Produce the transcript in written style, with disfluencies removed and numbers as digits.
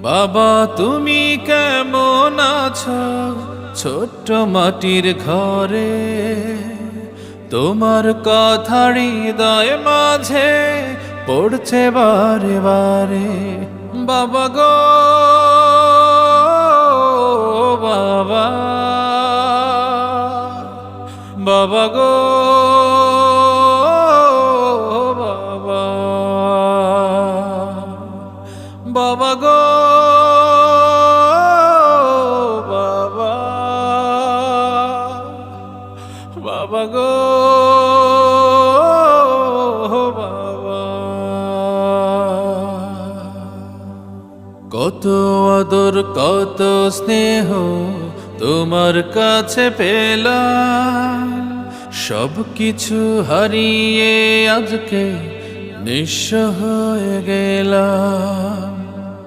বাবা তুমি কেমন আছো ছোট্ট মাটির ঘরে, তোমার কথা হৃদয় মাঝে পড়ছে বারে বারে। বাবা গো বাবা, বাবা গো বাবা, বাবা গো বাবা, বাবা গো বাবা। কত আদর কত স্নেহ তোমার কাছে পেলাম, সব কিছু হারিয়ে আজকে নিঃস্ব হয়ে গেলাম।